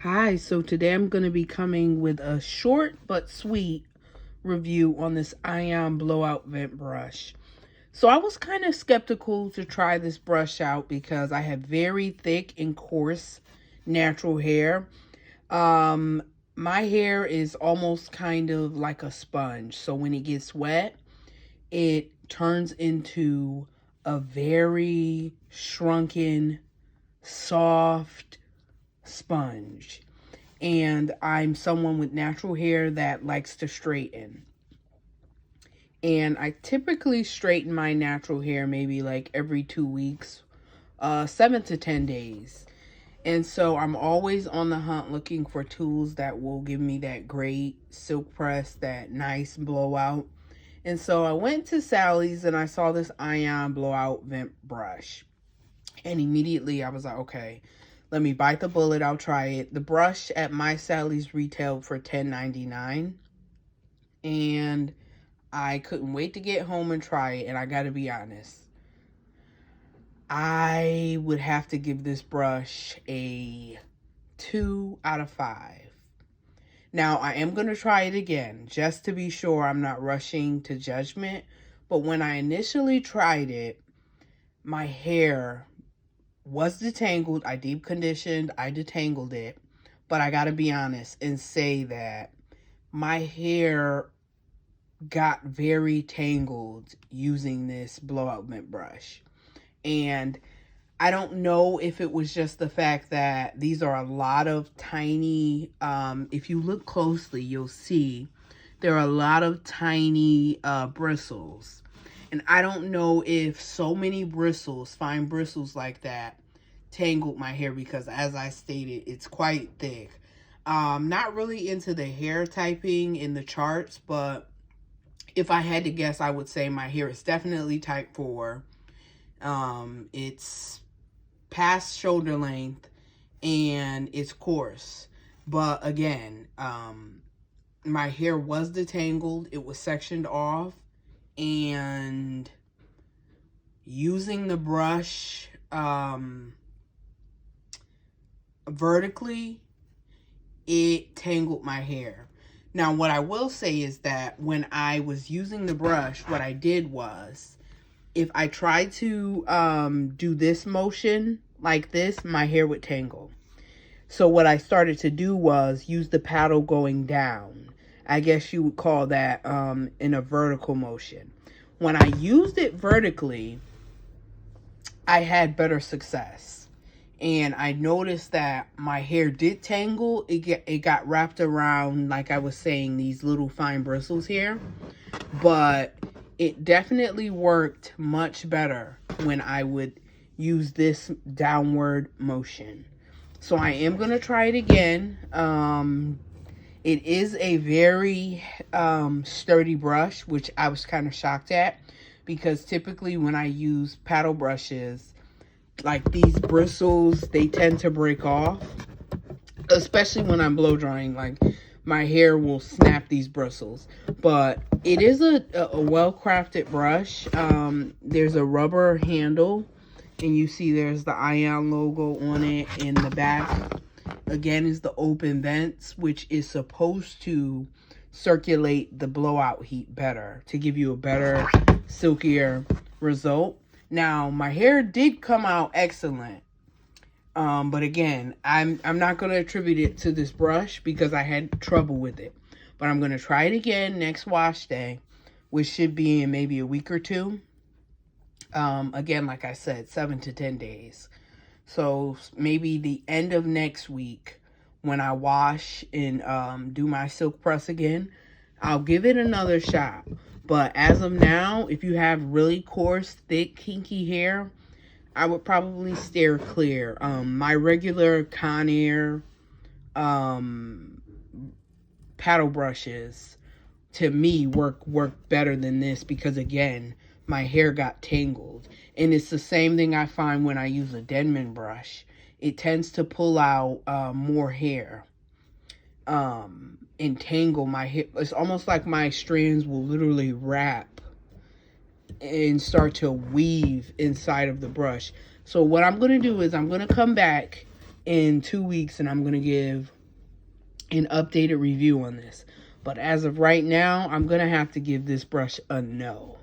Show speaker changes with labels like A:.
A: Hi, so today I'm going to be coming with a short but sweet review on this Ion Blowout Vent Brush. So I was kind of skeptical to try this brush out because I have very thick and coarse natural hair. Um, my hair is almost kind of like a sponge. So when it gets wet, it turns into a very shrunken, soft sponge. And I'm someone with natural hair that likes to straighten. And I typically straighten my natural hair maybe like every 2 weeks, 7 to 10 days. And so I'm always on the hunt looking for tools that will give me that great silk press, that nice blowout. And so I went to Sally's and I saw this Ion Blowout Vent Brush. And immediately I was like, okay, let me bite the bullet. I'll try it. The brush at my Sally's retailed for $10.99. And I couldn't wait to get home and try it. And I got to be honest, I would have to give this brush a 2 out of 5. Now, I am going to try it again just to be sure I'm not rushing to judgment. But when I initially tried it, my hair was detangled. I deep conditioned, I detangled it. But I gotta be honest and say that my hair got very tangled using this blowout mint brush. And I don't know if it was just the fact that these are a lot of tiny, if you look closely, you'll see there are a lot of tiny bristles. And I don't know if so many bristles, fine bristles like that, tangled my hair because, as I stated, it's quite thick. Not really into the hair typing in the charts, but if I had to guess, I would say my hair is definitely type 4. It's past shoulder length and it's coarse. But again, my hair was detangled. It was sectioned off. And using the brush vertically, it tangled my hair. Now, what I will say is that when I was using the brush, what I did was, if I tried to do this motion like this, my hair would tangle. So what I started to do was use the paddle going down. I guess you would call that in a vertical motion. When I used it vertically, I had better success. And I noticed that my hair did tangle. It got wrapped around, like I was saying, these little fine bristles here. But it definitely worked much better when I would use this downward motion. So I am going to try it again. It is a very sturdy brush, which I was kind of shocked at, because typically when I use paddle brushes, like these bristles, they tend to break off, especially when I'm blow drying. Like, my hair will snap these bristles. But it is a well-crafted brush. There's a rubber handle, and you see there's the Ion logo on it. In the back, again, is the open vents, which is supposed to circulate the blowout heat better, to give you a better, silkier result. Now, my hair did come out excellent. But again, I'm not going to attribute it to this brush because I had trouble with it. But I'm going to try it again next wash day, which should be in maybe a week or two. Again, like I said, 7 to 10 days. So maybe the end of next week, when I wash and do my silk press again, I'll give it another shot. But as of now, if you have really coarse, thick, kinky hair, I would probably steer clear. My regular Conair paddle brushes, to me, work better than this because, again, my hair got tangled. And it's the same thing I find when I use a Denman brush. It tends to pull out more hair. Entangle my hair. It's almost like my strands will literally wrap and start to weave inside of the brush. So what I'm going to do is I'm going to come back in 2 weeks and I'm going to give an updated review on this. But as of right now, I'm going to have to give this brush a no.